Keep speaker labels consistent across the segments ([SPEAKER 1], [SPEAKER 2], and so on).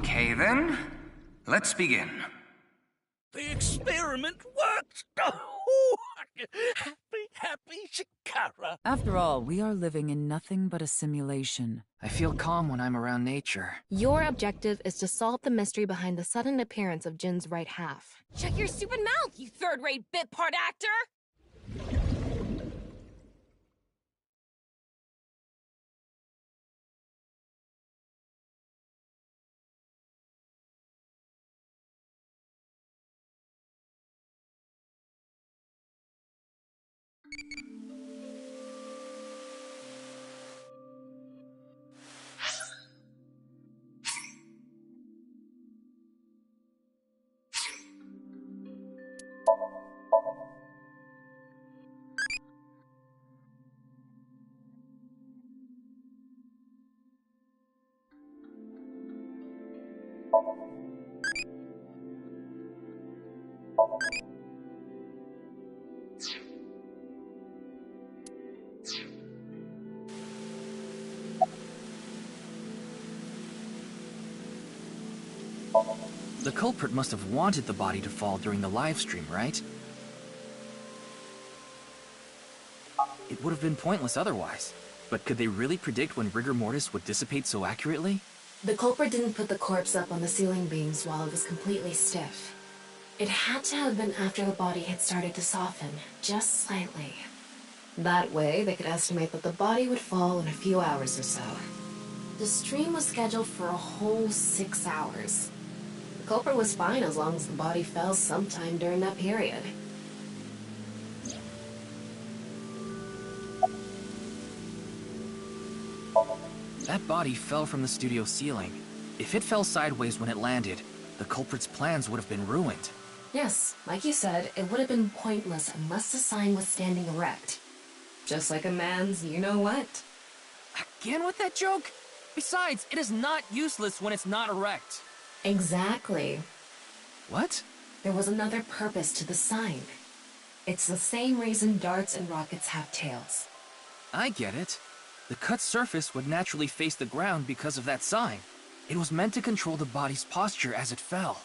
[SPEAKER 1] Okay then, let's begin.
[SPEAKER 2] The experiment worked! Oh, happy Chikara.
[SPEAKER 3] After all, we are living in nothing but a simulation.
[SPEAKER 4] I feel calm when I'm around nature.
[SPEAKER 5] Your objective is to solve the mystery behind the sudden appearance of Jin's right half.
[SPEAKER 6] Shut your stupid mouth, you third-rate bit part actor!
[SPEAKER 4] The culprit must have wanted the body to fall during the live stream, right? It would have been pointless otherwise. But could they really predict when rigor mortis would dissipate so accurately?
[SPEAKER 5] The culprit didn't put the corpse up on the ceiling beams while it was completely stiff. It had to have been after the body had started to soften, just slightly. That way, they could estimate that the body would fall in a few hours or so. The stream was scheduled for a whole 6 hours. The culprit was fine as long as the body fell sometime during that period.
[SPEAKER 4] That body fell from the studio ceiling. If it fell sideways when it landed, the culprit's plans would have been ruined.
[SPEAKER 5] Yes, like you said, it would have been pointless unless the sign was standing erect. Just like a man's you-know-what.
[SPEAKER 4] Again with that joke? Besides, it is not useless when it's not erect.
[SPEAKER 5] Exactly.
[SPEAKER 4] What?
[SPEAKER 5] There was another purpose to the sign. It's the same reason darts and rockets have tails.
[SPEAKER 4] I get it. The cut surface would naturally face the ground because of that sign. It was meant to control the body's posture as it fell.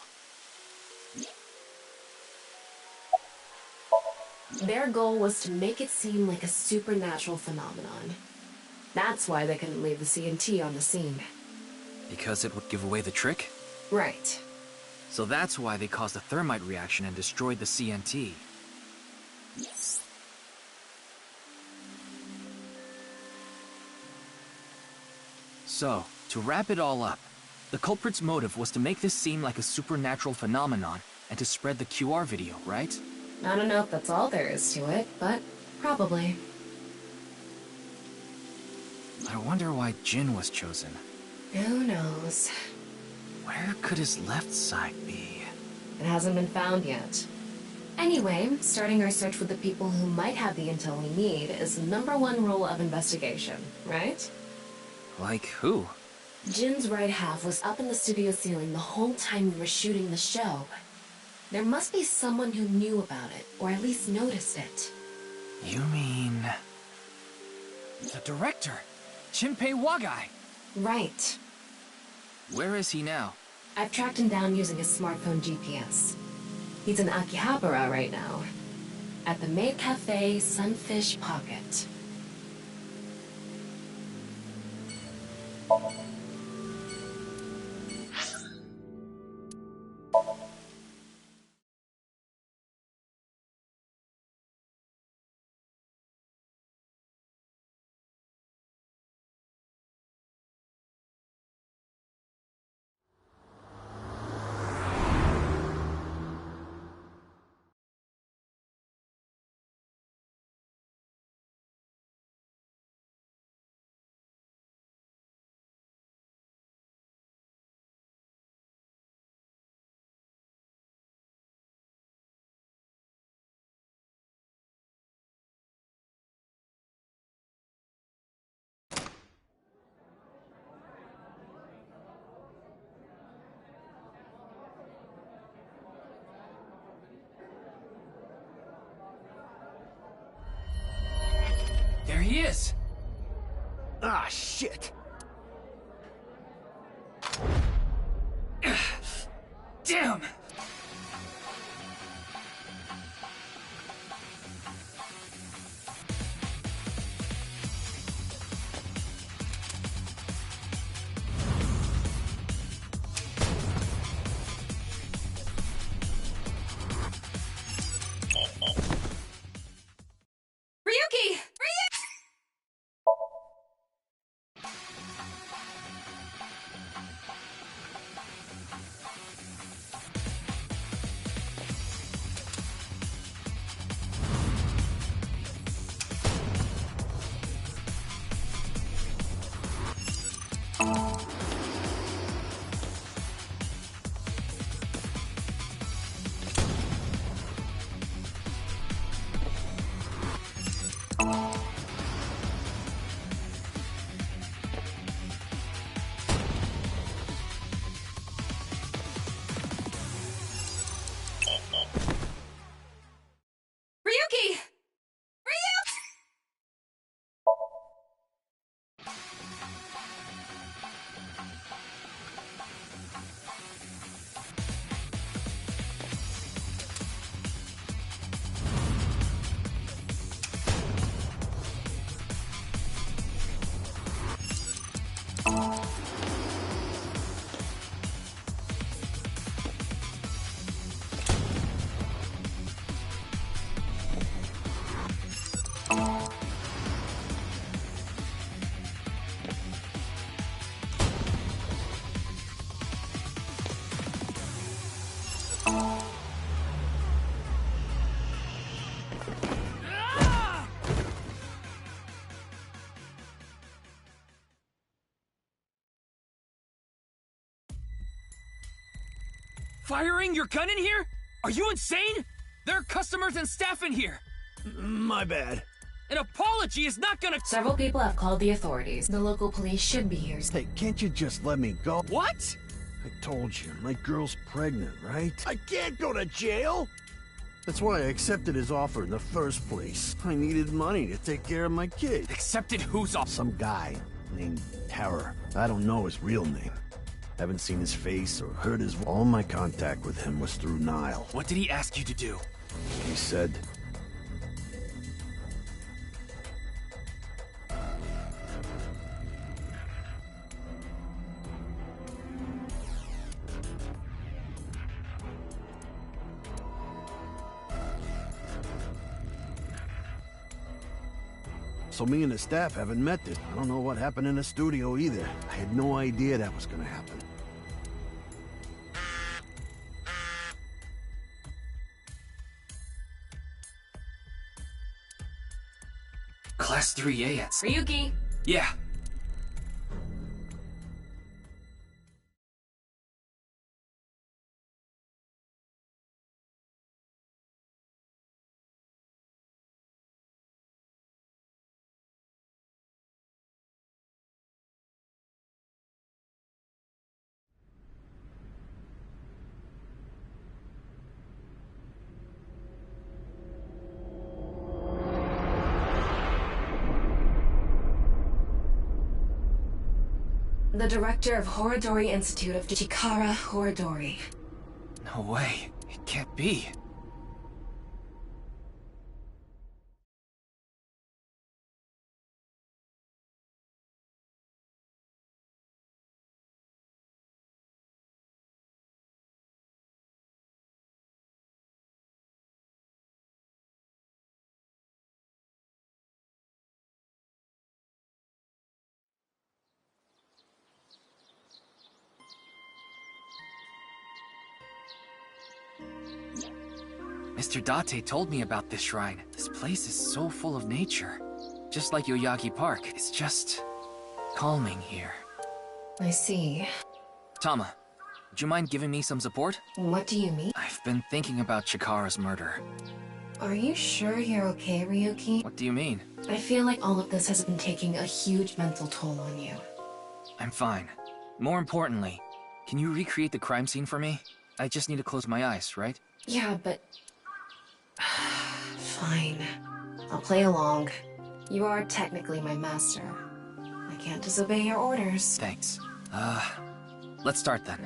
[SPEAKER 5] Their goal was to make it seem like a supernatural phenomenon. That's why they couldn't leave the CNT on the scene.
[SPEAKER 4] Because it would give away the trick?
[SPEAKER 5] Right.
[SPEAKER 4] So that's why they caused a thermite reaction and destroyed the CNT. So, to wrap it all up, the culprit's motive was to make this seem like a supernatural phenomenon and to spread the QR video, right?
[SPEAKER 5] I don't know if that's all there is to it, but probably.
[SPEAKER 4] I wonder why Jin was chosen.
[SPEAKER 5] Who knows?
[SPEAKER 4] Where could his left side be?
[SPEAKER 5] It hasn't been found yet. Anyway, starting our search with the people who might have the intel we need is the #1 rule of investigation, right?
[SPEAKER 4] Like who?
[SPEAKER 5] Jin's right half was up in the studio ceiling the whole time we were shooting the show. There must be someone who knew about it, or at least noticed it.
[SPEAKER 4] You mean... the director, Jinpei Wagai.
[SPEAKER 5] Right.
[SPEAKER 4] Where is he now?
[SPEAKER 5] I've tracked him down using his smartphone GPS. He's in Akihabara right now, at the Maid Cafe Sunfish Pocket.
[SPEAKER 4] There he is!
[SPEAKER 2] Ah, shit!
[SPEAKER 4] Damn!
[SPEAKER 6] Ryuki! Ryuki!
[SPEAKER 4] Firing your gun in here? Are you insane? There are customers and staff in here.
[SPEAKER 2] My bad.
[SPEAKER 4] An apology is not gonna—
[SPEAKER 5] Several people have called the authorities. The local police should be here.
[SPEAKER 7] Hey, can't you just let me go?
[SPEAKER 4] What?
[SPEAKER 7] I told you, my girl's pregnant, right?
[SPEAKER 2] I can't go to jail.
[SPEAKER 7] That's why I accepted his offer in the first place. I needed money to take care of my kid.
[SPEAKER 4] Accepted who's off?
[SPEAKER 7] Some guy named Terror. I don't know his real name. Haven't seen his face or heard his voice. All my contact with him was through Nile.
[SPEAKER 4] What did he ask you to do?
[SPEAKER 7] He said, so me and the staff haven't met this. I don't know what happened in the studio either. I had no idea that was gonna happen.
[SPEAKER 4] Class 3A at—
[SPEAKER 6] Ryuki!
[SPEAKER 4] Yeah.
[SPEAKER 5] The director of Horodori Institute of Chikara Horodori.
[SPEAKER 4] No way. It can't be. Mr. Date told me about this shrine. This place is so full of nature. Just like Yoyagi Park. It's just calming here.
[SPEAKER 5] I see.
[SPEAKER 4] Tama, would you mind giving me some support?
[SPEAKER 5] What do you mean?
[SPEAKER 4] I've been thinking about Chikara's murder.
[SPEAKER 5] Are you sure you're okay, Ryuki?
[SPEAKER 4] What do you mean?
[SPEAKER 5] I feel like all of this has been taking a huge mental toll on you.
[SPEAKER 4] I'm fine. More importantly, can you recreate the crime scene for me? I just need to close my eyes, right?
[SPEAKER 5] Yeah, but... Fine. I'll play along. You are technically my master. I can't disobey your orders.
[SPEAKER 4] Thanks. Let's start then.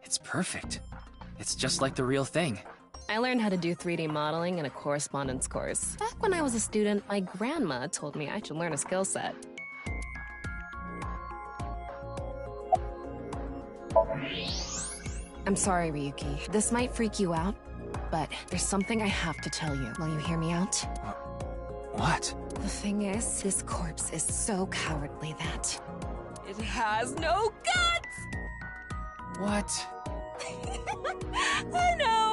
[SPEAKER 4] It's perfect. It's just like the real thing.
[SPEAKER 5] I learned how to do 3D modeling in a correspondence course. Back when I was a student, my grandma told me I should learn a skill set. I'm sorry, Ryuki. This might freak you out, but there's something I have to tell you. Will you hear me out?
[SPEAKER 4] What?
[SPEAKER 5] The thing is, this corpse is so cowardly that...
[SPEAKER 6] It has no guts!
[SPEAKER 4] What?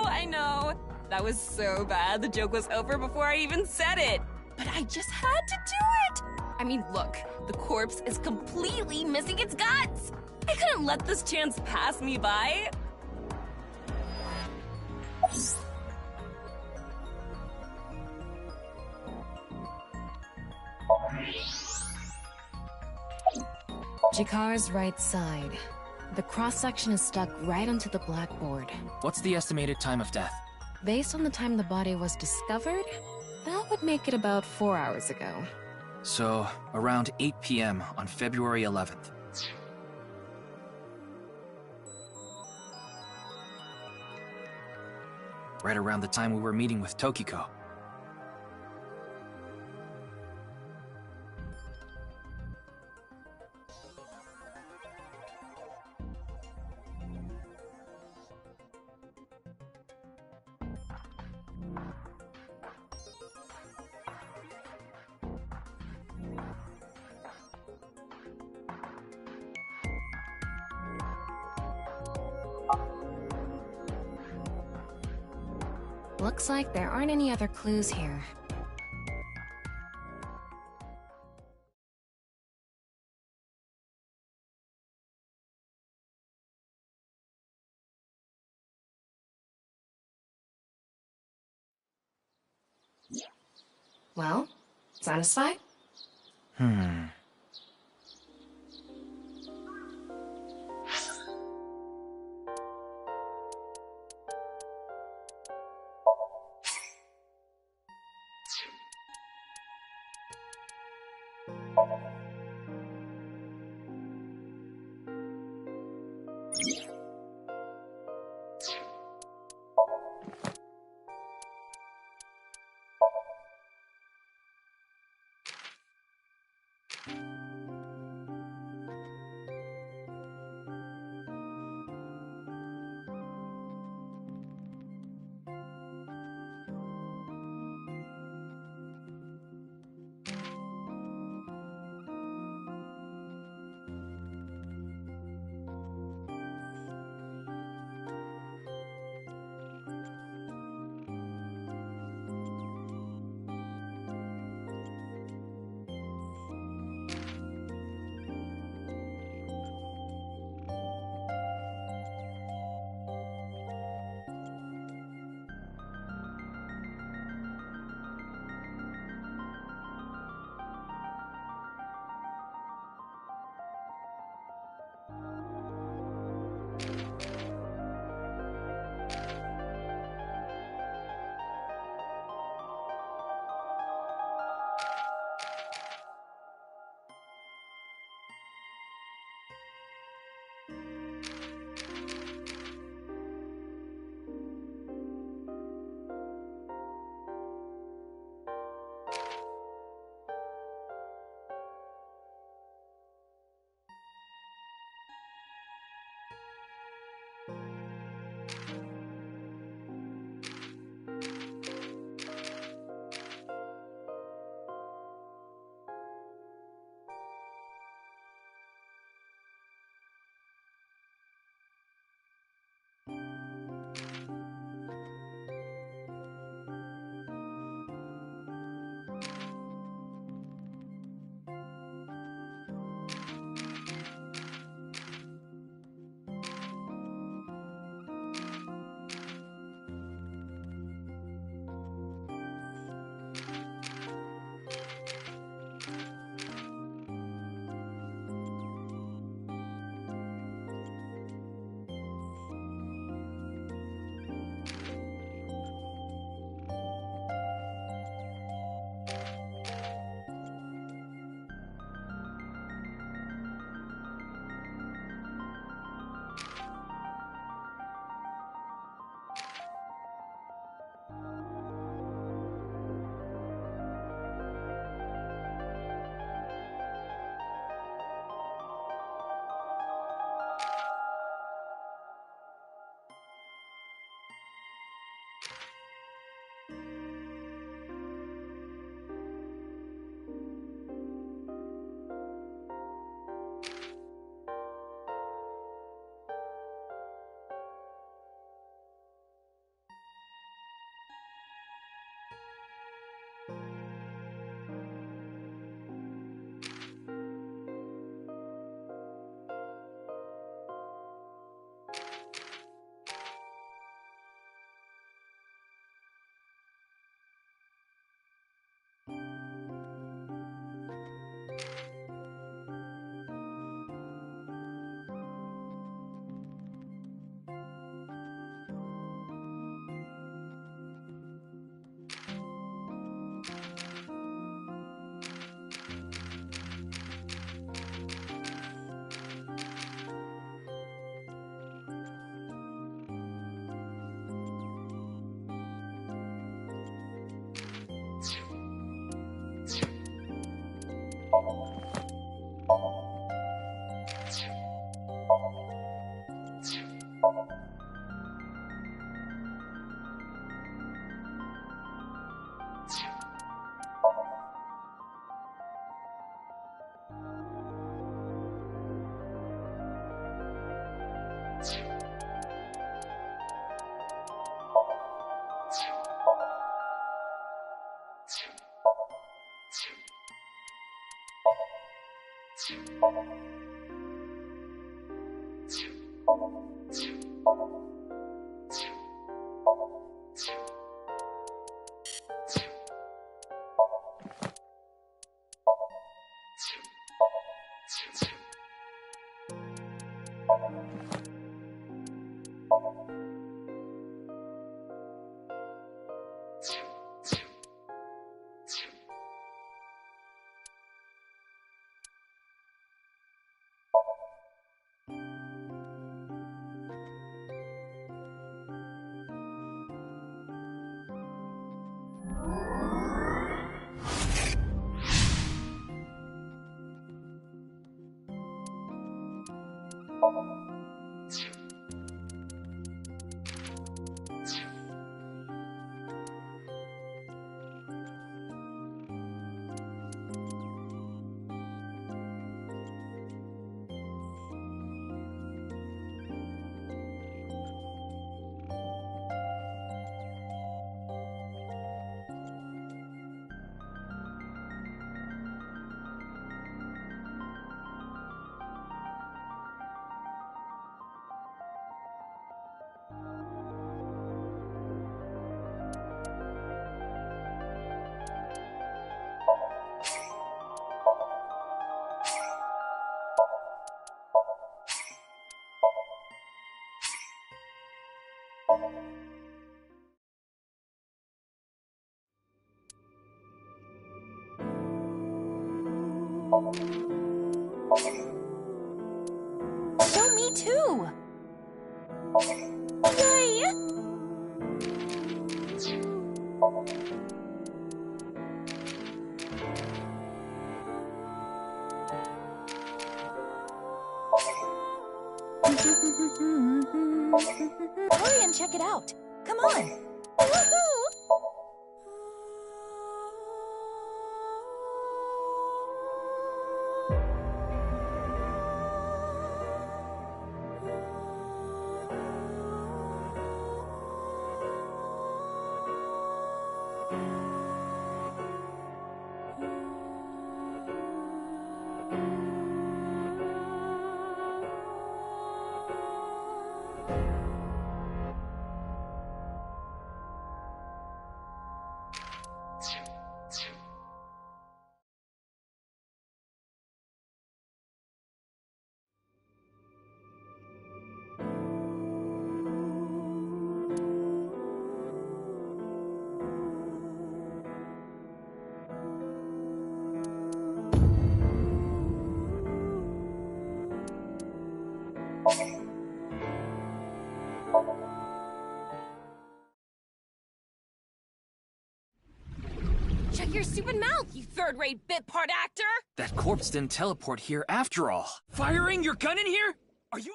[SPEAKER 6] I know. That was so bad, the joke was over before I even said it. But I just had to do it! I mean, look, the corpse is completely missing its guts! I couldn't let this chance pass me by.
[SPEAKER 5] Jakar's right side. The cross-section is stuck right onto the blackboard.
[SPEAKER 4] What's the estimated time of death?
[SPEAKER 5] Based on the time the body was discovered, that would make it about 4 hours ago.
[SPEAKER 4] So, around 8 p.m. on February 11th. Right around the time we were meeting with Tokiko.
[SPEAKER 5] Looks like there aren't any other clues here. Well, satisfied?
[SPEAKER 6] Show me too! Yay! Hurry and check it out. Come on. Woohoo! Shut your stupid mouth, you third-rate bit part actor!
[SPEAKER 4] That corpse didn't teleport here after all. Firing your gun in here? Are you...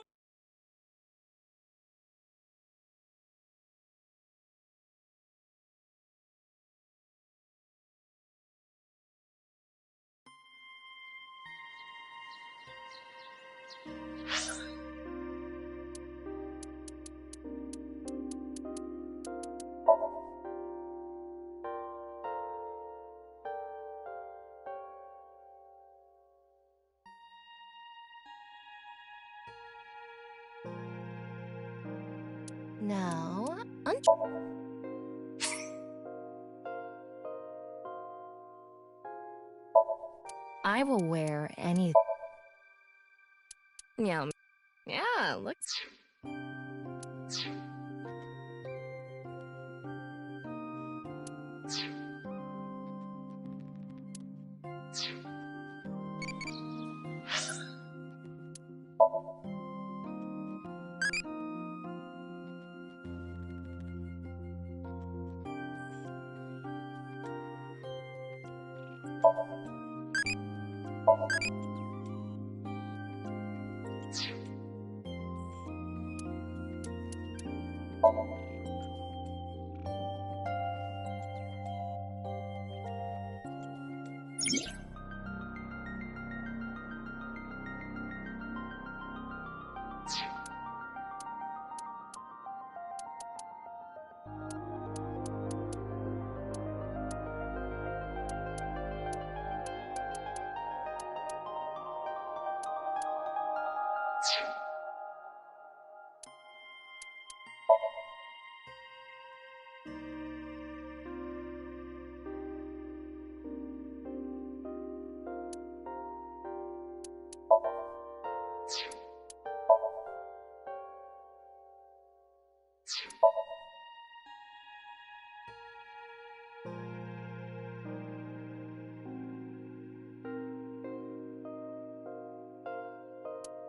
[SPEAKER 6] Now, I will wear any... Yeah, looks...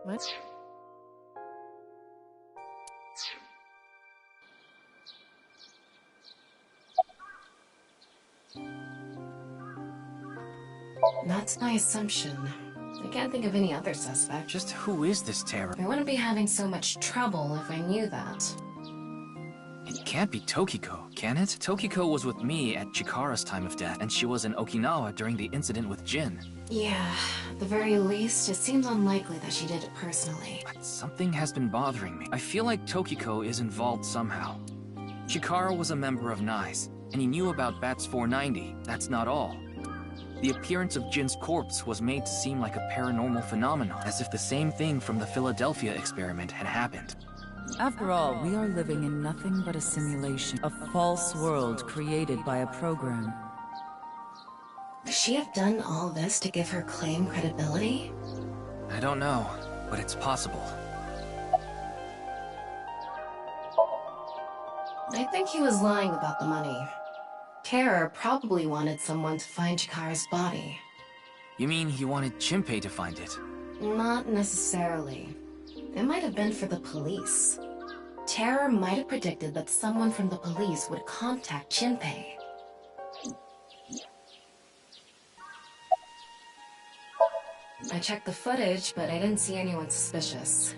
[SPEAKER 5] What? That's my assumption. I can't think of any other suspect.
[SPEAKER 4] Just who is this terror?
[SPEAKER 5] I wouldn't be having so much trouble if I knew that.
[SPEAKER 4] It can't be Tokiko, can it? Tokiko was with me at Chikara's time of death, and she was in Okinawa during the incident with Jin.
[SPEAKER 5] Yeah, at the very least, it seems unlikely that she did it personally.
[SPEAKER 4] But something has been bothering me. I feel like Tokiko is involved somehow. Chikara was a member of NICE, and he knew about Bats 490. That's not all. The appearance of Jin's corpse was made to seem like a paranormal phenomenon, as if the same thing from the Philadelphia experiment had happened.
[SPEAKER 3] After all, we are living in nothing but a simulation, a false world created by a program.
[SPEAKER 5] Could she have done all this to give her claim credibility?
[SPEAKER 4] I don't know, but it's possible.
[SPEAKER 5] I think he was lying about the money. Terror probably wanted someone to find Chikara's body.
[SPEAKER 4] You mean he wanted Chimpei to find it?
[SPEAKER 5] Not necessarily. It might have been for the police. Terror might have predicted that someone from the police would contact Chimpei. I checked the footage, but I didn't see anyone suspicious.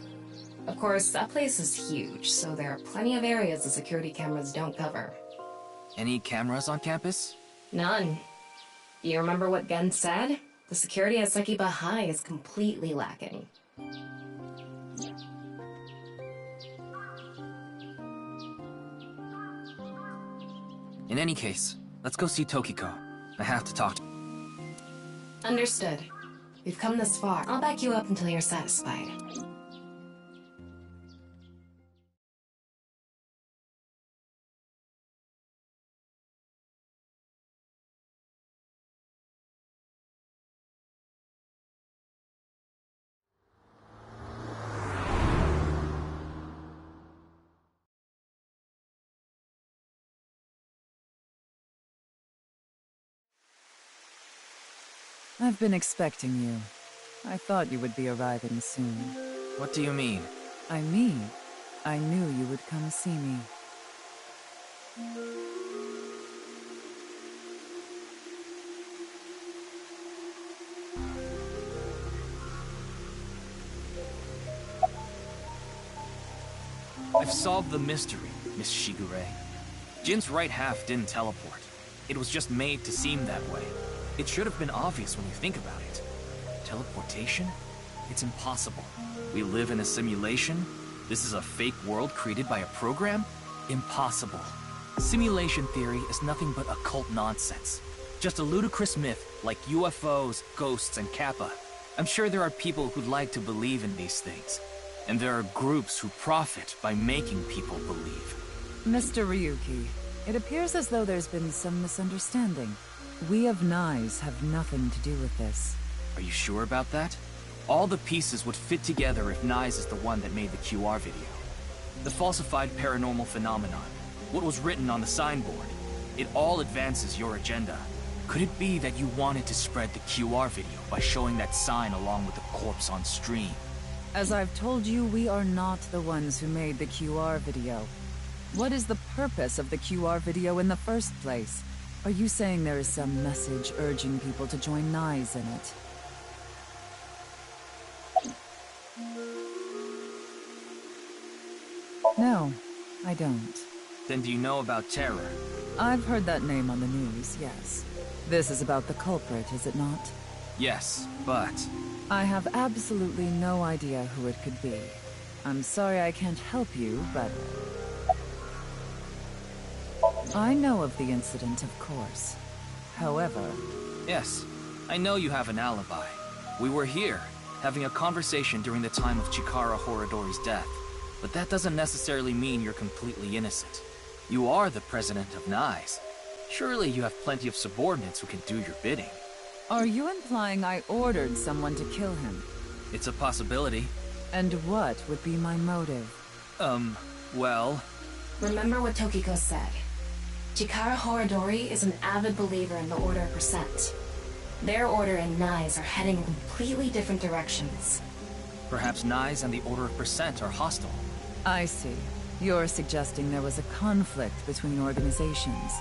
[SPEAKER 5] Of course, that place is huge, so there are plenty of areas the security cameras don't cover.
[SPEAKER 4] Any cameras on campus?
[SPEAKER 5] None. You remember what Gen said? The security at Sekiba High is completely lacking.
[SPEAKER 4] In any case, let's go see Tokiko. I have to talk to...
[SPEAKER 5] Understood. We've come this far. I'll back you up until you're satisfied.
[SPEAKER 3] I've been expecting you. I thought you would be arriving soon.
[SPEAKER 4] What do you mean?
[SPEAKER 3] I mean, I knew you would come see me.
[SPEAKER 4] I've solved the mystery, Miss Shigure. Jin's right half didn't teleport. It was just made to seem that way. It should have been obvious when you think about it. Teleportation? It's impossible. We live in a simulation? This is a fake world created by a program? Impossible. Simulation theory is nothing but occult nonsense. Just a ludicrous myth like UFOs, ghosts, and Kappa. I'm sure there are people who'd like to believe in these things. And there are groups who profit by making people believe.
[SPEAKER 3] Mr. Ryuki, it appears as though there's been some misunderstanding. We of NICE have nothing to do with this.
[SPEAKER 4] Are you sure about that? All the pieces would fit together if NICE is the one that made the QR video. The falsified paranormal phenomenon, what was written on the signboard, it all advances your agenda. Could it be that you wanted to spread the QR video by showing that sign along with the corpse on stream?
[SPEAKER 3] As I've told you, we are not the ones who made the QR video. What is the purpose of the QR video in the first place? Are you saying there is some message urging people to join Nyes in it? No, I don't.
[SPEAKER 4] Then do you know about Terror?
[SPEAKER 3] I've heard that name on the news, yes. This is about the culprit, is it not?
[SPEAKER 4] Yes, but...
[SPEAKER 3] I have absolutely no idea who it could be. I'm sorry I can't help you, but... I know of the incident, of course. However...
[SPEAKER 4] Yes, I know you have an alibi. We were here, having a conversation during the time of Chikara Horadori's death. But that doesn't necessarily mean you're completely innocent. You are the president of Nyes. Surely you have plenty of subordinates who can do your bidding.
[SPEAKER 3] Are you implying I ordered someone to kill him?
[SPEAKER 4] It's a possibility.
[SPEAKER 3] And what would be my motive?
[SPEAKER 4] Well...
[SPEAKER 5] Remember what Tokiko said. Chikara Horadori is an avid believer in the Order of Percent. Their order and Nyes are heading in completely different directions.
[SPEAKER 4] Perhaps Nyes and the Order of Percent are hostile.
[SPEAKER 3] I see. You're suggesting there was a conflict between organizations.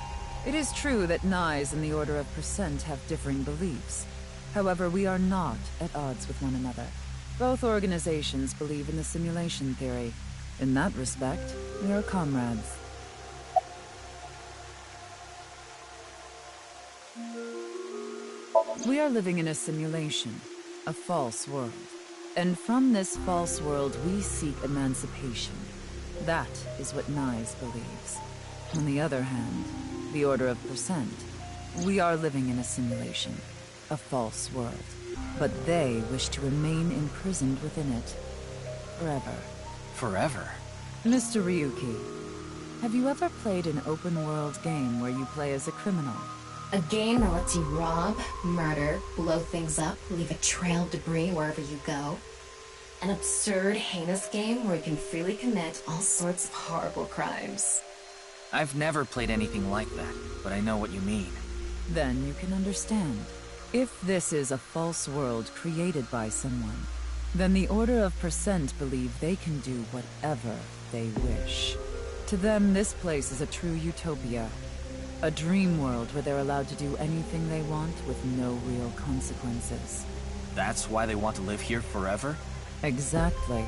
[SPEAKER 3] It is true that Nyes and the Order of Percent have differing beliefs. However, we are not at odds with one another. Both organizations believe in the simulation theory. In that respect, we are comrades. We are living in a simulation, a false world. And from this false world, we seek emancipation. That is what Nyes believes. On the other hand, the Order of Percent, we are living in a simulation, a false world. But they wish to remain imprisoned within it. Forever.
[SPEAKER 4] Forever?
[SPEAKER 3] Mr. Ryuki, have you ever played an open-world game where you play as a criminal?
[SPEAKER 5] A game that lets you rob, murder, blow things up, leave a trail of debris wherever you go. An absurd, heinous game where you can freely commit all sorts of horrible crimes.
[SPEAKER 4] I've never played anything like that, but I know what you mean.
[SPEAKER 3] Then you can understand. If this is a false world created by someone, then the Order of Percent believe they can do whatever they wish. To them, this place is a true utopia. A dream world where they're allowed to do anything they want with no real consequences.
[SPEAKER 4] That's why they want to live here forever?
[SPEAKER 3] Exactly.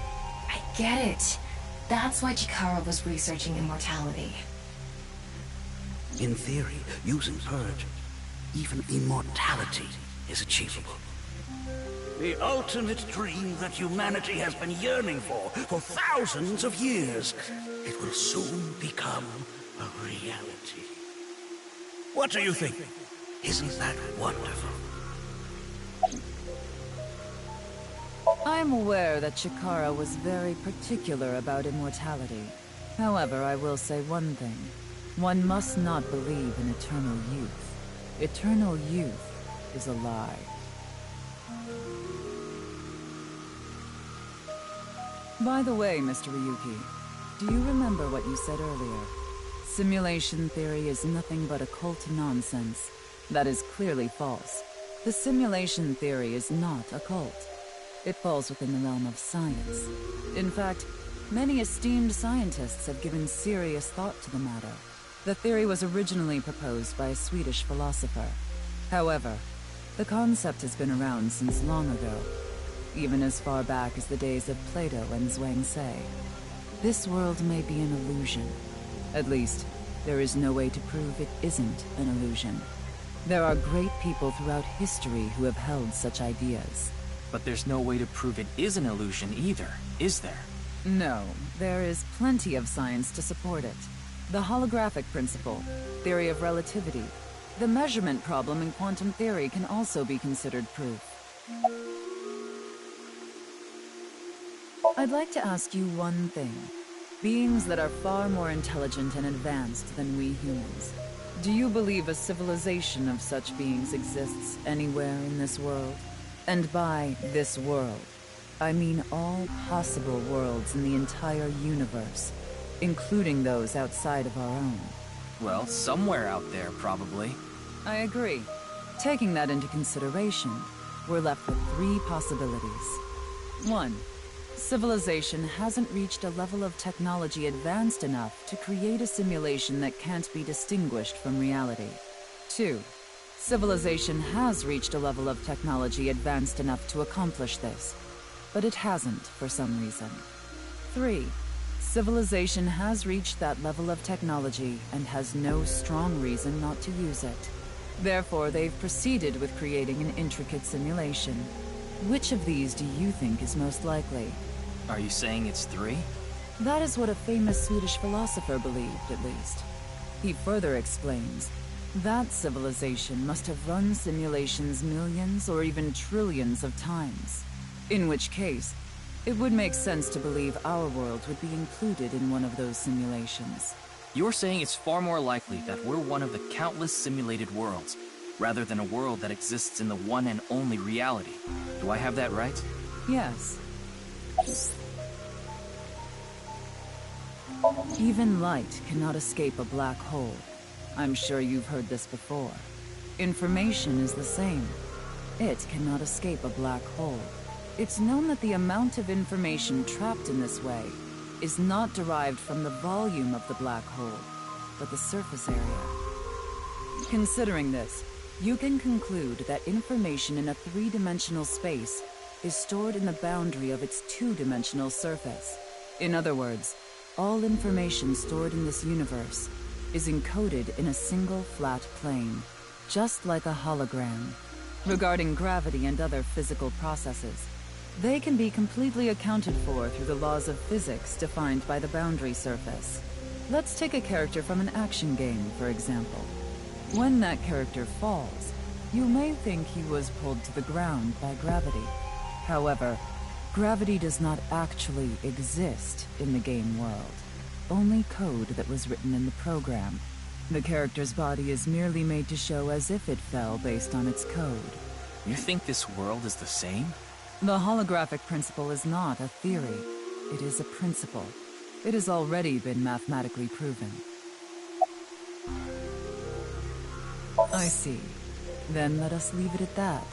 [SPEAKER 5] I get it. That's why Chikara was researching immortality.
[SPEAKER 8] In theory, using Purge, even immortality is achievable. The ultimate dream that humanity has been yearning for thousands of years. It will soon become a reality. What do you think? Isn't that wonderful?
[SPEAKER 3] I'm aware that Chikara was very particular about immortality. However, I will say one thing. One must not believe in eternal youth. Eternal youth is a lie. By the way, Mr. Ryuki, do you remember what you said earlier? Simulation theory is nothing but occult nonsense. That is clearly false. The simulation theory is not a cult. It falls within the realm of science. In fact, many esteemed scientists have given serious thought to the matter. The theory was originally proposed by a Swedish philosopher. However, the concept has been around since long ago, even as far back as the days of Plato and Zhuangzi. This world may be an illusion. At least, there is no way to prove it isn't an illusion. There are great people throughout history who have held such ideas.
[SPEAKER 4] But there's no way to prove it is an illusion either, is there?
[SPEAKER 3] No, there is plenty of science to support it. The holographic principle, theory of relativity, the measurement problem in quantum theory can also be considered proof. I'd like to ask you one thing. Beings that are far more intelligent and advanced than we humans. Do you believe a civilization of such beings exists anywhere in this world? And by this world, I mean all possible worlds in the entire universe, including those outside of our own.
[SPEAKER 4] Well, somewhere out there, probably.
[SPEAKER 3] I agree. Taking that into consideration, we're left with three possibilities. 1. Civilization hasn't reached a level of technology advanced enough to create a simulation that can't be distinguished from reality. 2. Civilization has reached a level of technology advanced enough to accomplish this, but it hasn't for some reason. 3. Civilization has reached that level of technology and has no strong reason not to use it. Therefore, they've proceeded with creating an intricate simulation. Which of these do you think is most likely?
[SPEAKER 4] Are you saying it's 3?
[SPEAKER 3] That is what a famous Swedish philosopher believed, at least. He further explains, that civilization must have run simulations millions or even trillions of times. In which case, it would make sense to believe our world would be included in one of those simulations.
[SPEAKER 4] You're saying it's far more likely that we're one of the countless simulated worlds, rather than a world that exists in the one and only reality. Do I have that right?
[SPEAKER 3] Yes. Even light cannot escape a black hole. I'm sure you've heard this before. Information is the same. It cannot escape a black hole. It's known that the amount of information trapped in this way is not derived from the volume of the black hole, but the surface area. Considering this, you can conclude that information in a three-dimensional space is stored in the boundary of its two-dimensional surface. In other words, all information stored in this universe is encoded in a single flat plane, just like a hologram. Regarding gravity and other physical processes, they can be completely accounted for through the laws of physics defined by the boundary surface. Let's take a character from an action game, for example. When that character falls, you may think he was pulled to the ground by gravity. However, gravity does not actually exist in the game world. Only code that was written in the program. The character's body is merely made to show as if it fell based on its code.
[SPEAKER 4] You think this world is the same?
[SPEAKER 3] The holographic principle is not a theory. It is a principle. It has already been mathematically proven. I see. Then let us leave it at that.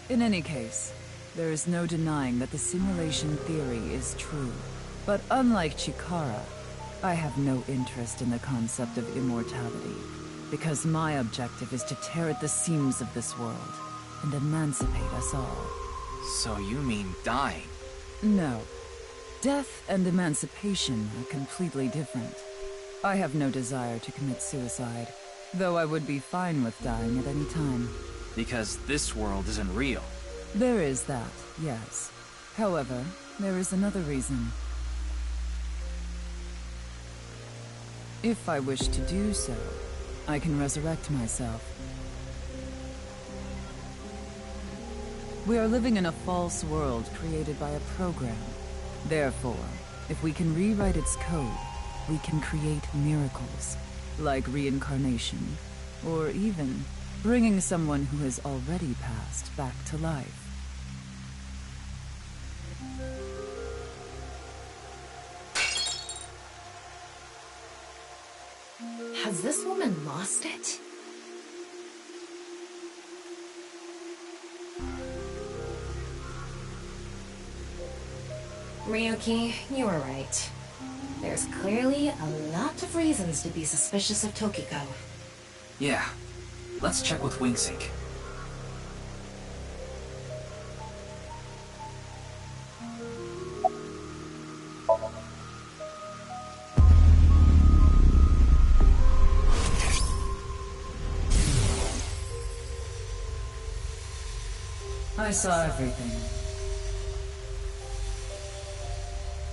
[SPEAKER 3] In any case, there is no denying that the simulation theory is true. But unlike Chikara, I have no interest in the concept of immortality, because my objective is to tear at the seams of this world and emancipate us all.
[SPEAKER 4] So you mean dying?
[SPEAKER 3] No. Death and emancipation are completely different. I have no desire to commit suicide, though I would be fine with dying at any time.
[SPEAKER 4] Because this world isn't real.
[SPEAKER 3] There is that, yes. However, there is another reason. If I wish to do so, I can resurrect myself. We are living in a false world created by a program. Therefore, if we can rewrite its code, we can create miracles, like reincarnation, or even bringing someone who has already passed back to life.
[SPEAKER 5] Has this woman lost it? Ryuki, you were right. There's clearly a lot of reasons to be suspicious of Tokiko.
[SPEAKER 4] Yeah. Let's check with Wingsync.
[SPEAKER 3] I saw everything.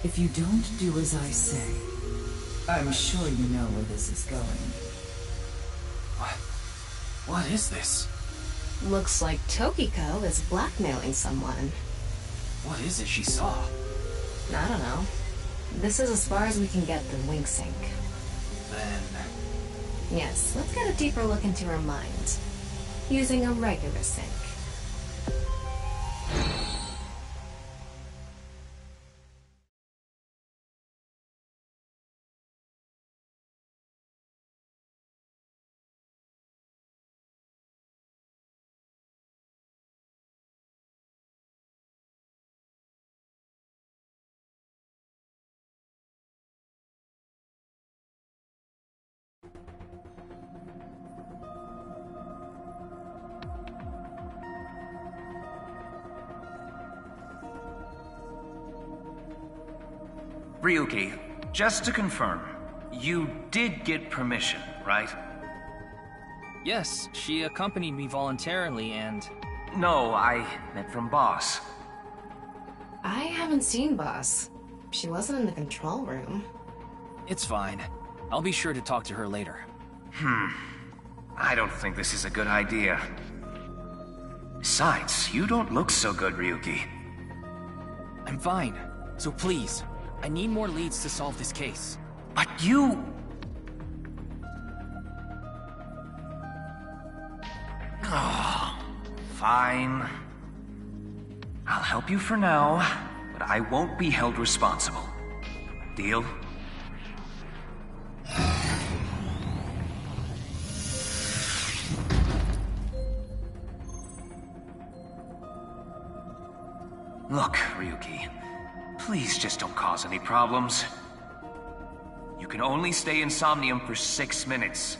[SPEAKER 3] If you don't do as I say, I'm sure you know where this is going.
[SPEAKER 4] What is this?
[SPEAKER 5] Looks like Tokiko is blackmailing someone.
[SPEAKER 4] What is it she saw?
[SPEAKER 5] I don't know. This is as far as we can get through Wingsync.
[SPEAKER 4] Then...
[SPEAKER 5] Yes, let's get a deeper look into her mind. Using a regular sync.
[SPEAKER 1] Ryuki, just to confirm, you did get permission, right?
[SPEAKER 4] Yes, she accompanied me voluntarily and...
[SPEAKER 1] No, I meant from Boss.
[SPEAKER 5] I haven't seen Boss. She wasn't in the control room.
[SPEAKER 4] It's fine. I'll be sure to talk to her later.
[SPEAKER 1] I don't think this is a good idea. Besides, you don't look so good, Ryuki.
[SPEAKER 4] I'm fine. So please, I need more leads to solve this case.
[SPEAKER 1] But you... Oh, fine. I'll help you for now, but I won't be held responsible. Deal? Look, Ryuki, please just don't cause any problems. You can only stay in Somnium for 6 minutes.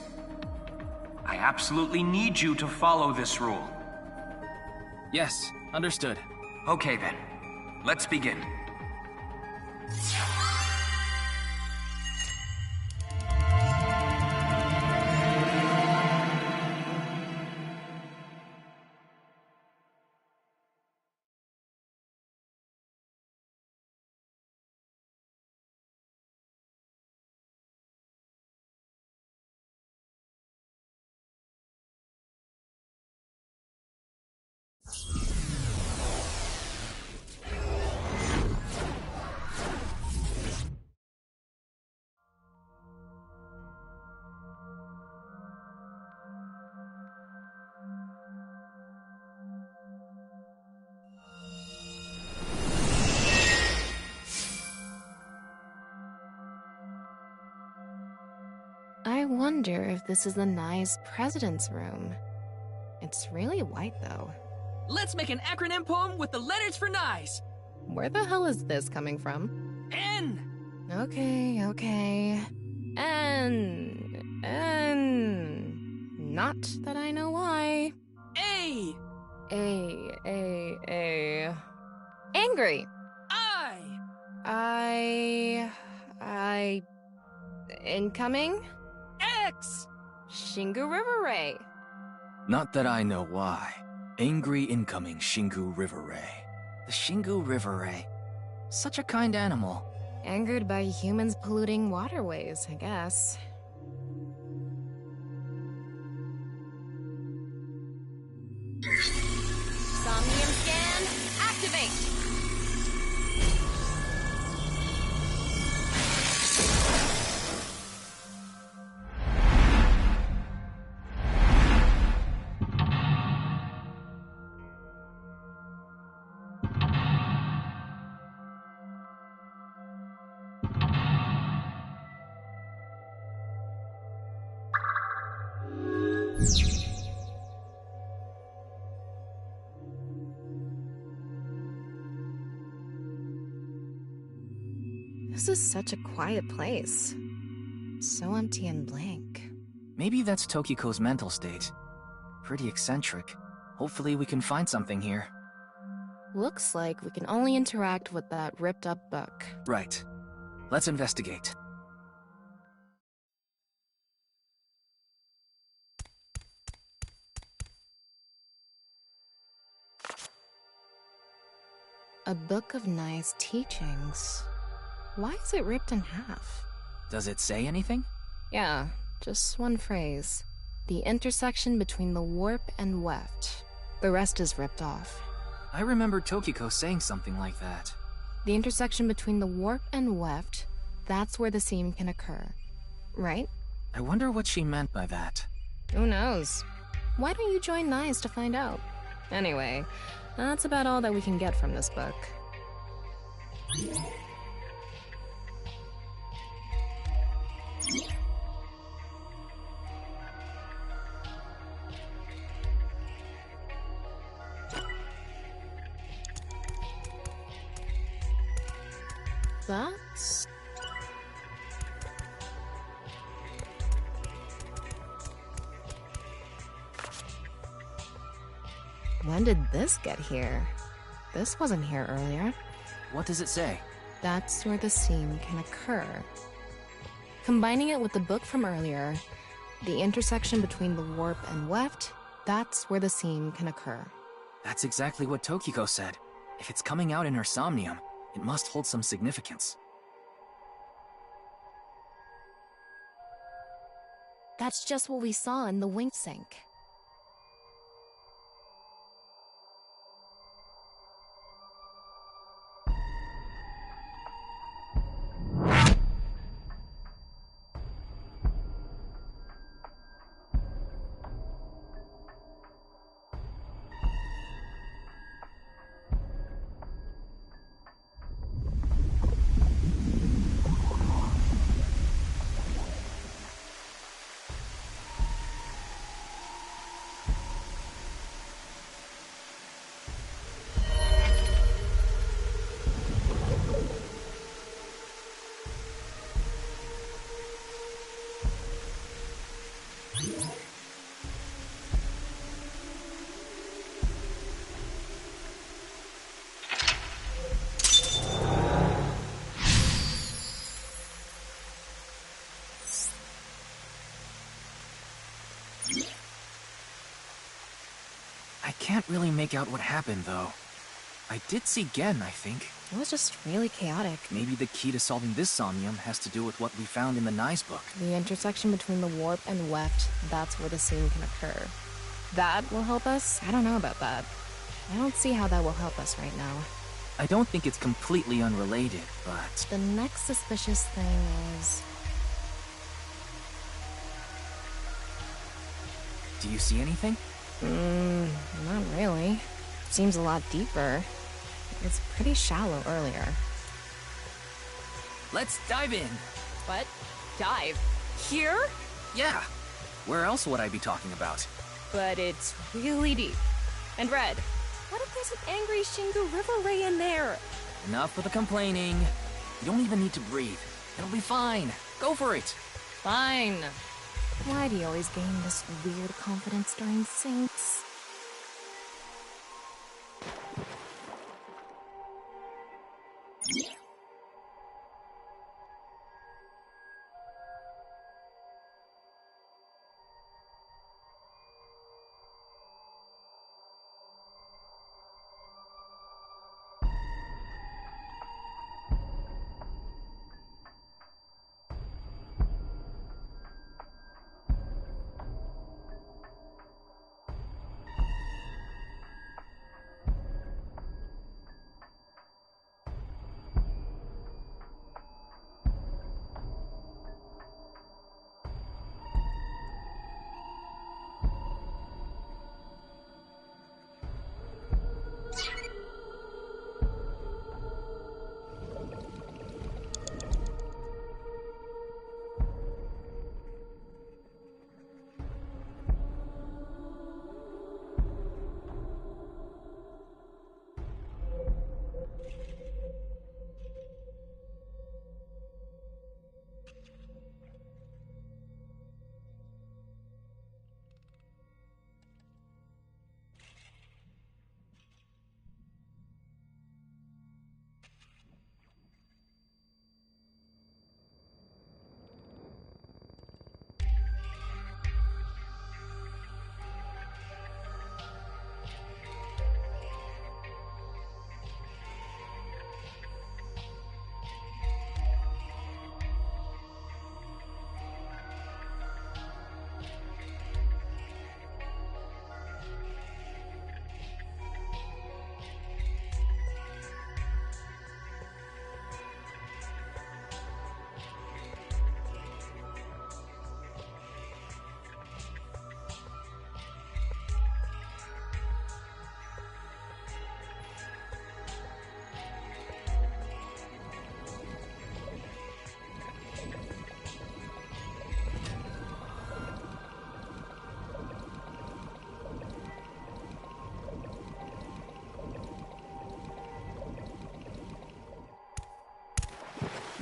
[SPEAKER 1] I absolutely need you to follow this rule.
[SPEAKER 4] Yes, understood.
[SPEAKER 1] Okay then, let's begin.
[SPEAKER 5] I wonder if this is the Nye's president's room. It's really white, though.
[SPEAKER 9] Let's make an acronym poem with the letters for Nyes.
[SPEAKER 5] Where the hell is this coming from?
[SPEAKER 9] N.
[SPEAKER 5] Okay. Not that I know why.
[SPEAKER 9] A.
[SPEAKER 5] Angry.
[SPEAKER 9] I.
[SPEAKER 5] Incoming?
[SPEAKER 9] X.
[SPEAKER 5] Shingu River Ray.
[SPEAKER 4] Not that I know why. Angry incoming Shingu River Ray. The Shingu River Ray. Such a kind animal.
[SPEAKER 5] Angered by humans polluting waterways, I guess.
[SPEAKER 6] Somnium scan, activate!
[SPEAKER 5] This is such a quiet place. So empty and blank.
[SPEAKER 4] Maybe that's Tokiko's mental state. Pretty eccentric. Hopefully we can find something here.
[SPEAKER 5] Looks like we can only interact with that ripped-up book.
[SPEAKER 4] Right. Let's investigate.
[SPEAKER 5] A book of Nye's teachings. Why is it ripped in half?
[SPEAKER 4] Does it say anything?
[SPEAKER 5] Yeah, just one phrase. The intersection between the warp and weft. The rest is ripped off.
[SPEAKER 4] I remember Tokiko saying something like that.
[SPEAKER 5] The intersection between the warp and weft, that's where the seam can occur. Right?
[SPEAKER 4] I wonder what she meant by that.
[SPEAKER 5] Who knows? Why don't you join Nye's to find out? Anyway, that's about all that we can get from this book. That's... When did this get here? This wasn't here earlier.
[SPEAKER 4] What does it say?
[SPEAKER 5] that's where the seam can occur. Combining it with the book from earlier, the intersection between the warp and weft, that's where the seam can occur.
[SPEAKER 4] That's exactly what Tokiko said. If it's coming out in her somnium, it must hold some significance.
[SPEAKER 5] That's just what we saw in the wink sink.
[SPEAKER 4] I can't really make out what happened, though. I did see Gen, I think.
[SPEAKER 5] It was just really chaotic.
[SPEAKER 4] Maybe the key to solving this somnium has to do with what we found in the Nyes book.
[SPEAKER 5] The intersection between the warp and weft, that's where the seam can occur. That will help us? I don't know about that. I don't see how that will help us right now.
[SPEAKER 4] I don't think it's completely unrelated, but...
[SPEAKER 5] The next suspicious thing is...
[SPEAKER 4] Do you see anything?
[SPEAKER 5] Not really. Seems a lot deeper. It was pretty shallow earlier.
[SPEAKER 4] Let's dive in.
[SPEAKER 6] What? Dive? Here?
[SPEAKER 4] Yeah. Where else would I be talking about?
[SPEAKER 6] But it's really deep. And Red, what if there's an angry Shingu River Ray in there?
[SPEAKER 4] Enough with the complaining. You don't even need to breathe. It'll be fine. Go for it.
[SPEAKER 6] Fine.
[SPEAKER 5] Why do you always gain this weird confidence during sinks?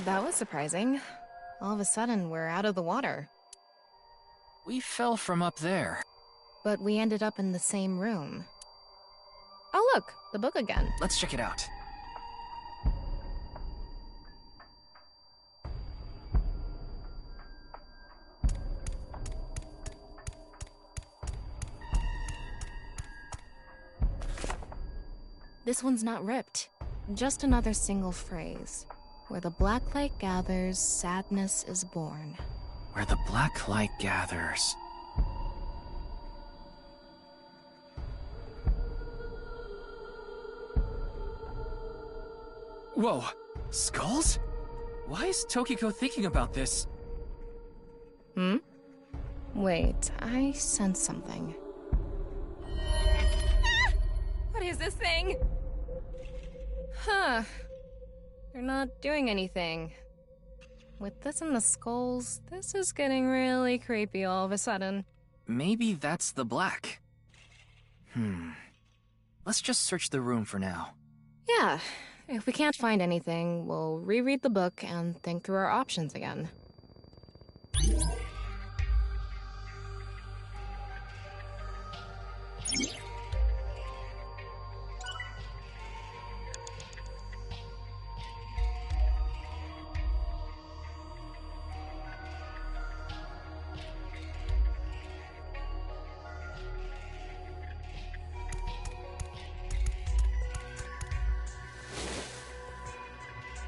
[SPEAKER 5] That was surprising. All of a sudden, we're out of the water.
[SPEAKER 4] We fell from up there.
[SPEAKER 5] But we ended up in the same room. Oh look, the book again.
[SPEAKER 4] Let's check it out.
[SPEAKER 5] This one's not ripped. Just another single phrase. Where the black light gathers, sadness is born.
[SPEAKER 4] Where the black light gathers. Whoa! Skulls? Why is Tokiko thinking about this?
[SPEAKER 5] Hmm? Wait, I sense something.
[SPEAKER 6] What is this thing?
[SPEAKER 5] Huh. They're not doing anything. With this and the skulls, this is getting really creepy all of a sudden.
[SPEAKER 4] Maybe that's the black. Let's just search the room for now.
[SPEAKER 5] Yeah. If we can't find anything, we'll reread the book and think through our options again.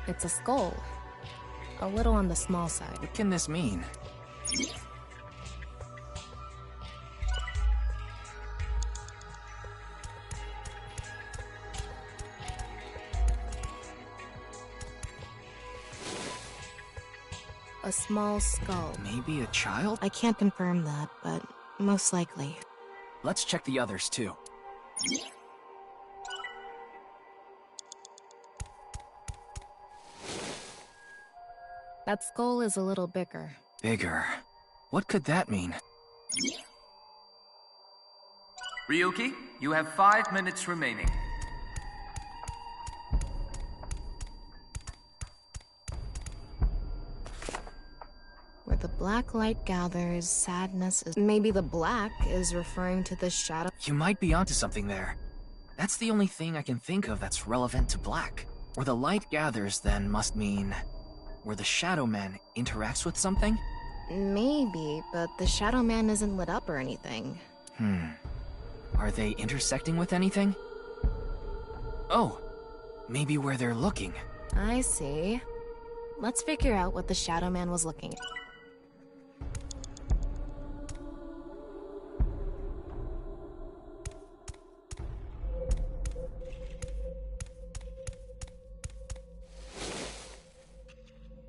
[SPEAKER 5] It's a skull. A little on the small side.
[SPEAKER 4] What can this mean?
[SPEAKER 5] A small skull.
[SPEAKER 4] Maybe a child?
[SPEAKER 5] I can't confirm that, but most likely.
[SPEAKER 4] Let's check the others too.
[SPEAKER 5] That skull is a little bigger.
[SPEAKER 4] Bigger. What could that mean?
[SPEAKER 1] Ryuki, you have 5 minutes remaining.
[SPEAKER 5] Where the black light gathers, sadness is... Maybe the black is referring to the shadow...
[SPEAKER 4] You might be onto something there. That's the only thing I can think of that's relevant to black. Where the light gathers, then, must mean... where the Shadow Man interacts with something?
[SPEAKER 5] Maybe, but the Shadow Man isn't lit up or anything.
[SPEAKER 4] Are they intersecting with anything? Oh, maybe where they're looking.
[SPEAKER 5] I see. Let's figure out what the Shadow Man was looking at.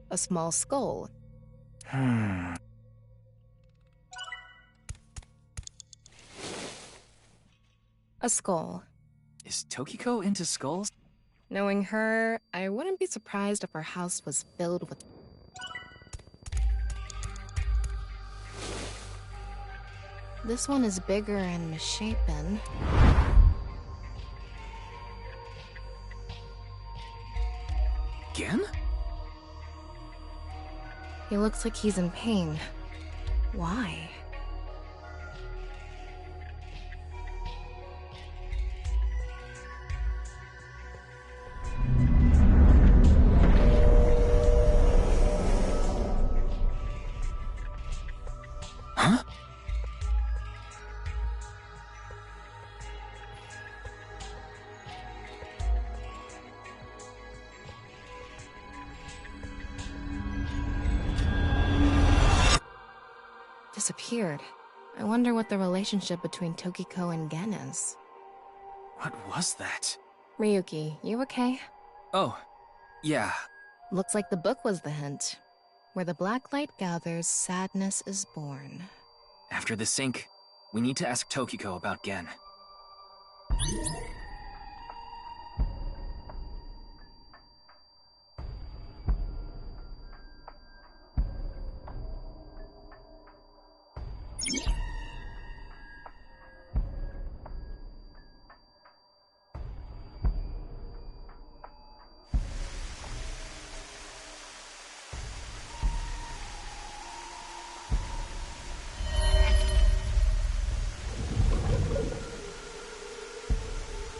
[SPEAKER 5] A small skull. A skull.
[SPEAKER 4] Is Tokiko into skulls?
[SPEAKER 5] Knowing her, I wouldn't be surprised if her house was filled with... This one is bigger and misshapen.
[SPEAKER 4] Again?
[SPEAKER 5] He looks like he's in pain. Why?
[SPEAKER 4] Huh?
[SPEAKER 5] Disappeared. I wonder what the relationship between Tokiko and Gen is.
[SPEAKER 4] What was that?
[SPEAKER 5] Ryuki, you okay?
[SPEAKER 4] Oh, yeah.
[SPEAKER 5] Looks like the book was the hint. Where the black light gathers, sadness is born.
[SPEAKER 4] After the sync, we need to ask Tokiko about Gen.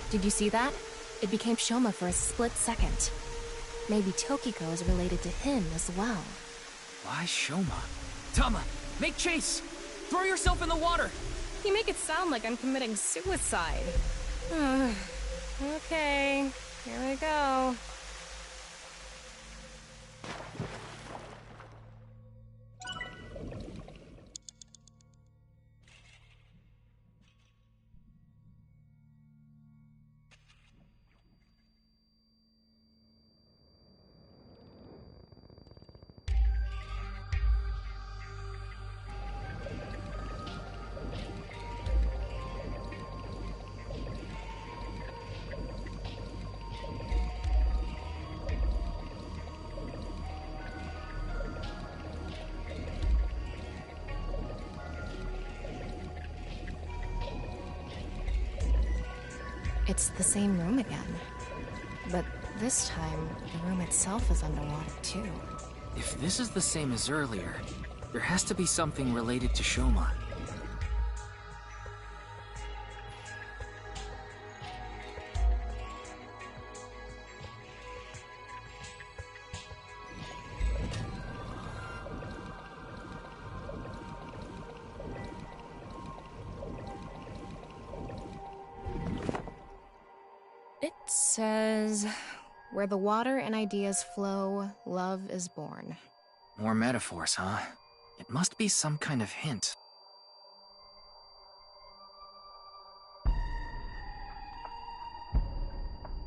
[SPEAKER 5] Did you see that? It became Shoma for a split second. Maybe Tokiko is related to him as well.
[SPEAKER 4] Why Shoma? Tama, make chase! Throw yourself in the water!
[SPEAKER 5] You make it sound like I'm committing suicide.
[SPEAKER 10] Okay, here we go. It's the same room again. But this time, the room itself is underwater too.
[SPEAKER 4] If this is the same as earlier, there has to be something related to Shoma.
[SPEAKER 10] It says, where the water and ideas flow, love is born.
[SPEAKER 4] More metaphors, huh? It must be some kind of hint.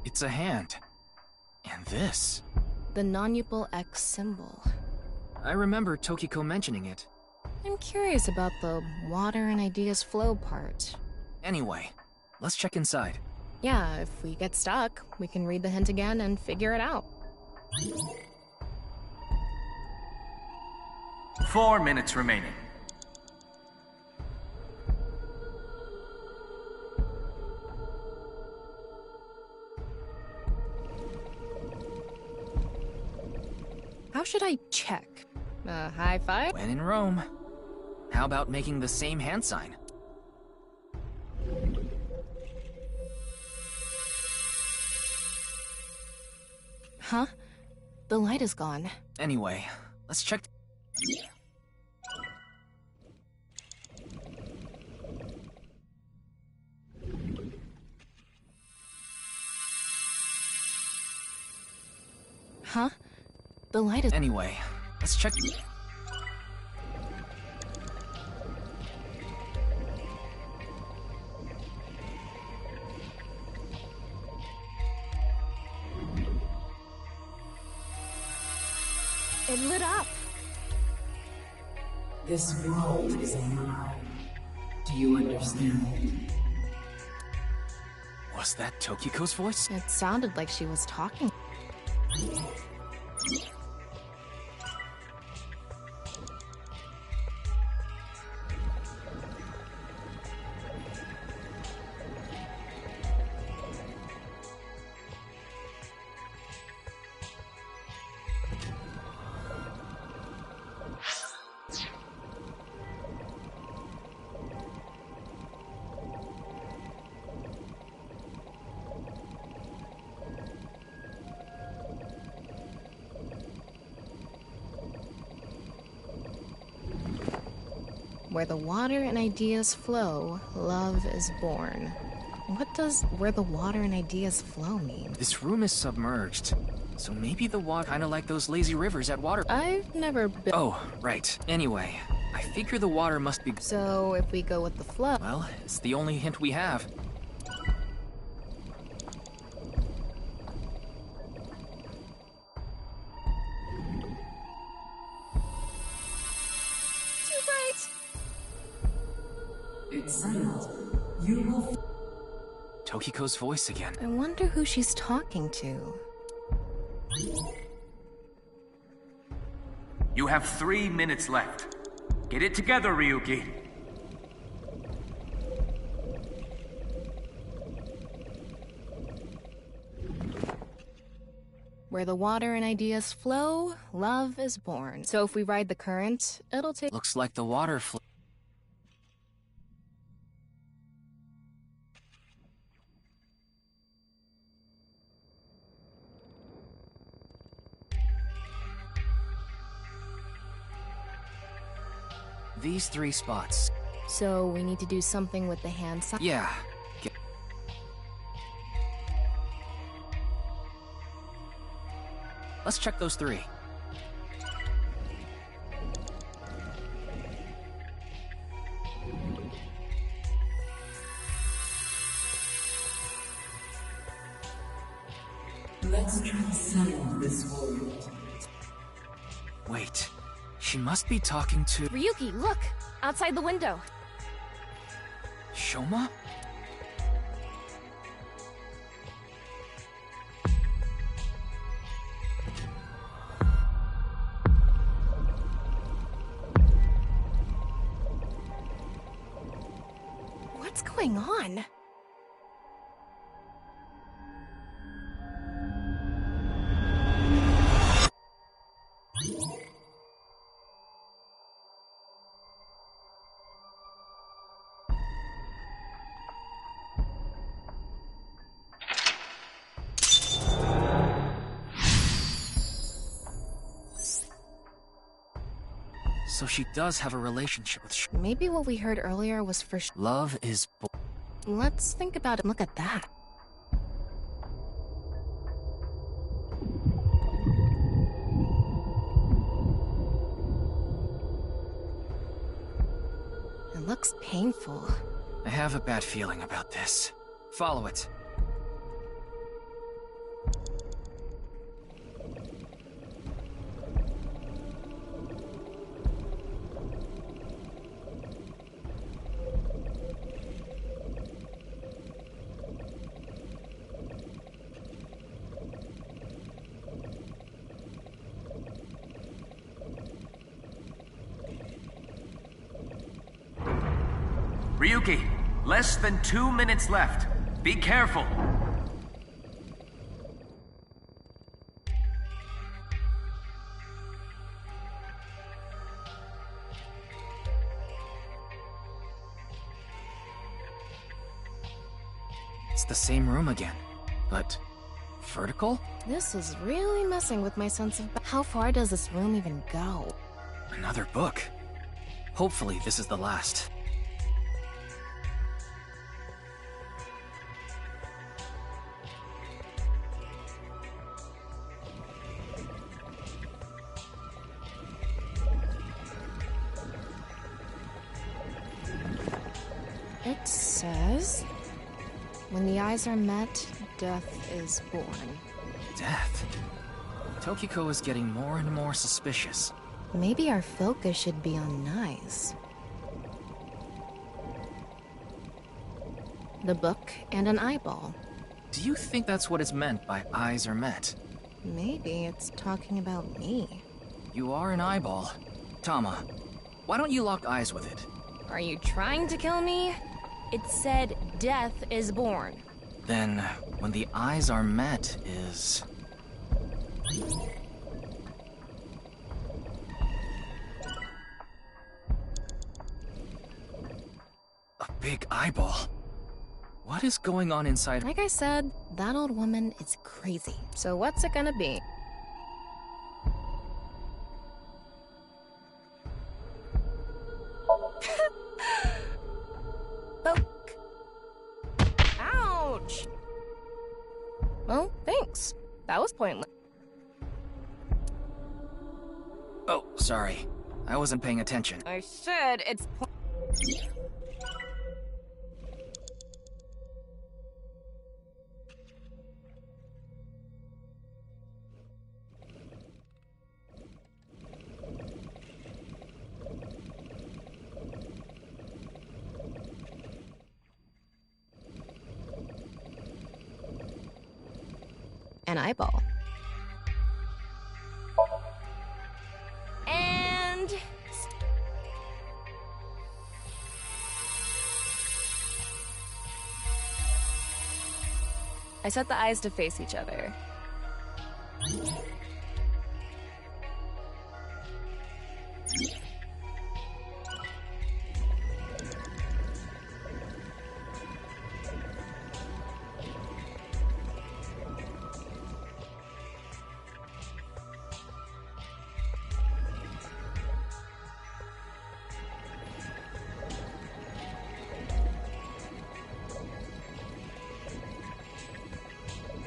[SPEAKER 4] It's a hand. And this.
[SPEAKER 10] The non-upal X symbol.
[SPEAKER 4] I remember Tokiko mentioning it.
[SPEAKER 10] I'm curious about the water and ideas flow part.
[SPEAKER 4] Anyway, let's check inside.
[SPEAKER 10] Yeah, if we get stuck, we can read the hint again and figure it out.
[SPEAKER 1] 4 minutes remaining.
[SPEAKER 10] How should I check? High five?
[SPEAKER 4] When in Rome. How about making the same hand sign?
[SPEAKER 10] Huh? The light is gone.
[SPEAKER 4] Anyway, let's check.
[SPEAKER 10] Huh? The light is.
[SPEAKER 4] Anyway, let's check.
[SPEAKER 10] It lit up.
[SPEAKER 3] This world is a lie. Do you understand?
[SPEAKER 4] Was that Tokiko's voice?
[SPEAKER 10] It sounded like she was talking. Where the water and ideas flow, love is born. What does where the water and ideas flow mean?
[SPEAKER 4] This room is submerged, so maybe the water kinda like those lazy rivers at water.
[SPEAKER 10] I've never been.
[SPEAKER 4] Oh, right. Anyway, I figure the water must be.
[SPEAKER 10] So if we go with the flow.
[SPEAKER 4] Well, it's the only hint we have.
[SPEAKER 3] It's silent. You will.
[SPEAKER 4] Tokiko's voice again.
[SPEAKER 10] I wonder who she's talking to.
[SPEAKER 1] You have 3 minutes left. Get it together, Ryuki.
[SPEAKER 10] Where the water and ideas flow, love is born. So if we ride the current, it'll take.
[SPEAKER 4] Looks like the water flow. These 3 spots.
[SPEAKER 10] So we need to do something with the hand sign.
[SPEAKER 4] Yeah. Let's check those 3.
[SPEAKER 3] Let's transcend this world.
[SPEAKER 4] Wait, she must be talking to
[SPEAKER 6] Ryuki, look! Outside the window.
[SPEAKER 4] Shoma?
[SPEAKER 10] What's going on?
[SPEAKER 4] So she does have a relationship with
[SPEAKER 10] Maybe what we heard earlier was for
[SPEAKER 4] Love is
[SPEAKER 10] Let's think about it. Look at that. It looks painful.
[SPEAKER 4] I have a bad feeling about this. Follow it.
[SPEAKER 1] Ryuki, less than 2 minutes left. Be careful.
[SPEAKER 4] It's the same room again, but vertical?
[SPEAKER 10] This is really messing with my sense of... How far does this room even go?
[SPEAKER 4] Another book. Hopefully this is the last.
[SPEAKER 10] It says, when the eyes are met, death is born.
[SPEAKER 4] Death? Tokiko is getting more and more suspicious.
[SPEAKER 10] Maybe our focus should be on Nice. The book and an eyeball.
[SPEAKER 4] Do you think that's what is meant by eyes are met?
[SPEAKER 10] Maybe it's talking about me.
[SPEAKER 4] You are an eyeball. Tama, why don't you lock eyes with it?
[SPEAKER 6] Are you trying to kill me? It said death is born.
[SPEAKER 4] Then, when the eyes are met is... a big eyeball. What is going on inside?
[SPEAKER 10] Like I said, that old woman is crazy. So what's it gonna be?
[SPEAKER 6] Poke. Ouch!
[SPEAKER 10] Well, thanks. That was pointless.
[SPEAKER 4] Oh, sorry. I wasn't paying attention.
[SPEAKER 6] I said it's
[SPEAKER 10] An eyeball.
[SPEAKER 6] And... I set the eyes to face each other.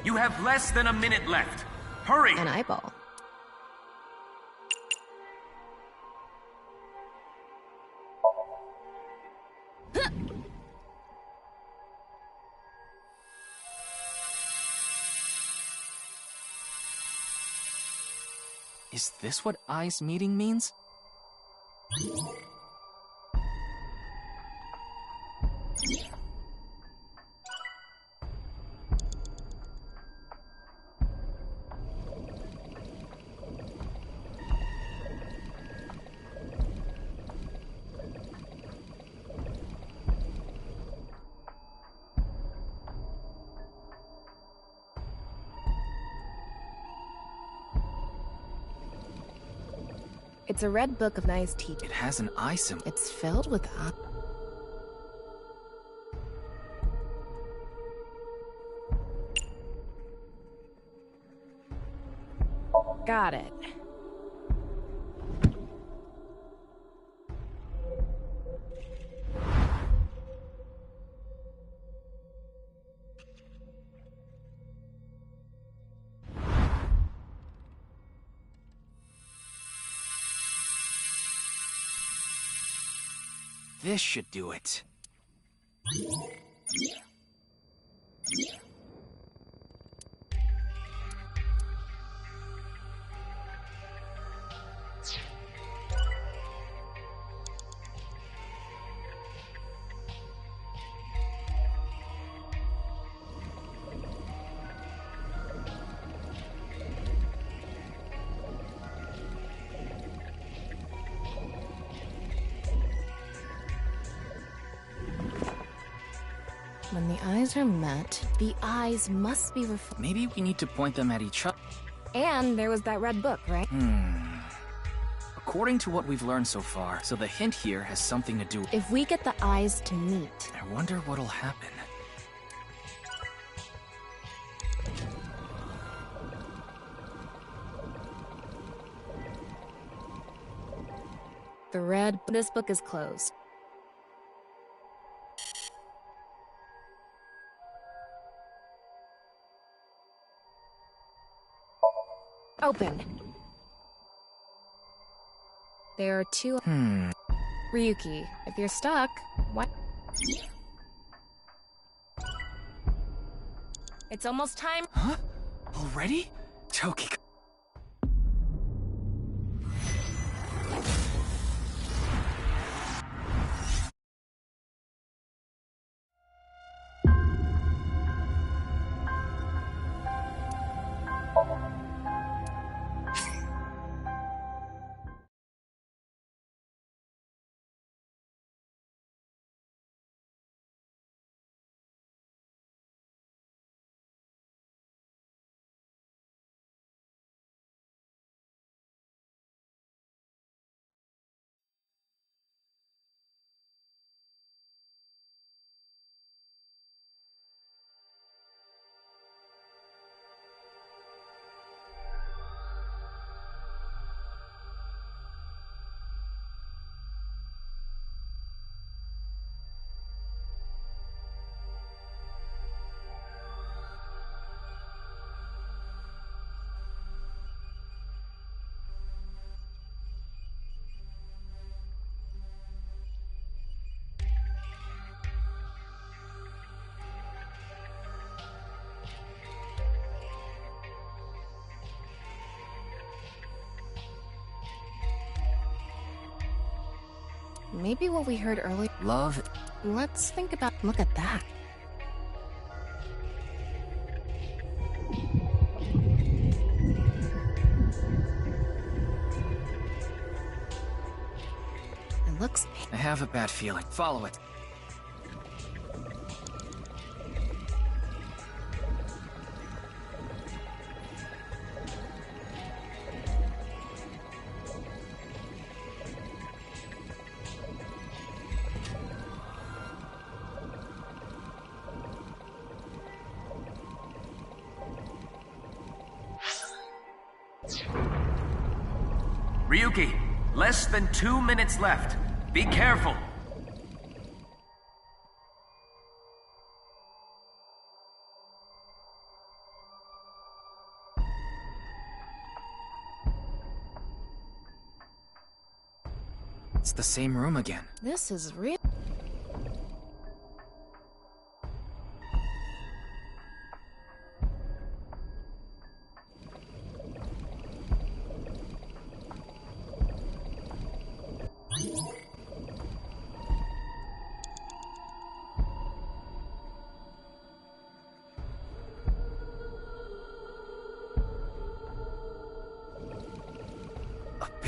[SPEAKER 1] You have less than a minute left. Hurry!
[SPEAKER 10] An eyeball.
[SPEAKER 4] Is this what Eyes meeting means?
[SPEAKER 10] It's a red book of nice teaching.
[SPEAKER 4] It has an eye symbol.
[SPEAKER 10] It's filled with Got it.
[SPEAKER 4] This should do it.
[SPEAKER 10] When the eyes are met, the eyes must be
[SPEAKER 4] Maybe we need to point them at each other.
[SPEAKER 10] And there was that red book, right?
[SPEAKER 4] According to what we've learned so far, so the hint here has something to do.
[SPEAKER 10] If we get the eyes to meet.
[SPEAKER 4] I wonder what'll happen.
[SPEAKER 10] This book is closed. Open. There are two. Ryuki, if you're stuck, what? It's almost time.
[SPEAKER 4] Huh? Already? Toki.
[SPEAKER 10] Maybe what we heard earlier.
[SPEAKER 4] Love.
[SPEAKER 10] Let's think about. Look at that. It looks.
[SPEAKER 4] I have a bad feeling. Follow it.
[SPEAKER 1] Ryuki, less than 2 minutes left. Be careful.
[SPEAKER 4] It's the same room again.
[SPEAKER 10] This is real.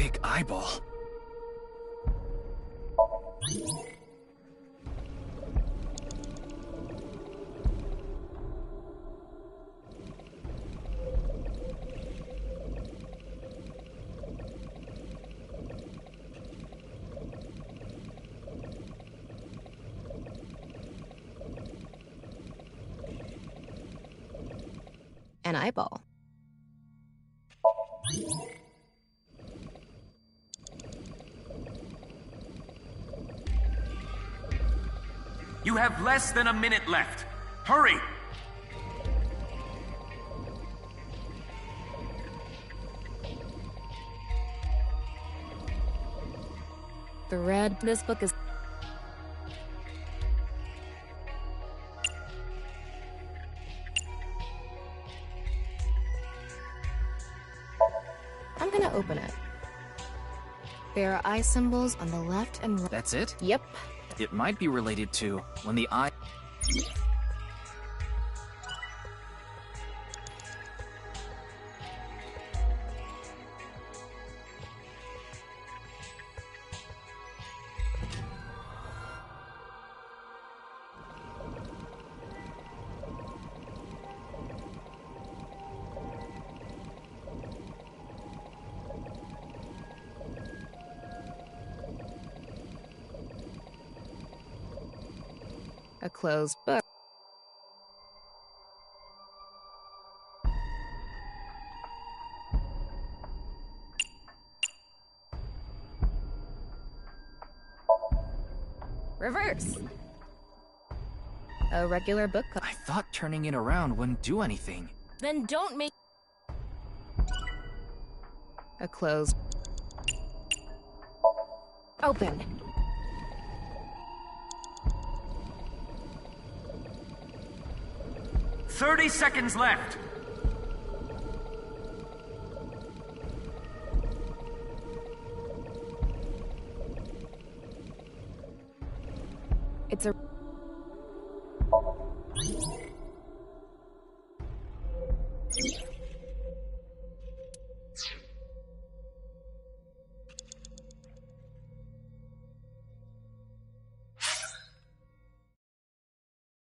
[SPEAKER 4] big eyeball.
[SPEAKER 10] An eyeball.
[SPEAKER 1] You have less than a minute left. Hurry!
[SPEAKER 5] This book is...
[SPEAKER 10] I'm gonna open it. There are eye symbols on the left and right.
[SPEAKER 4] That's it?
[SPEAKER 10] Yep.
[SPEAKER 4] It might be related to when the eye...
[SPEAKER 10] A closed book.
[SPEAKER 5] Reverse.
[SPEAKER 10] A regular book.
[SPEAKER 4] I thought turning it around wouldn't do anything.
[SPEAKER 6] Then don't make...
[SPEAKER 10] A closed. Open.
[SPEAKER 1] "30 seconds left.
[SPEAKER 10] It's a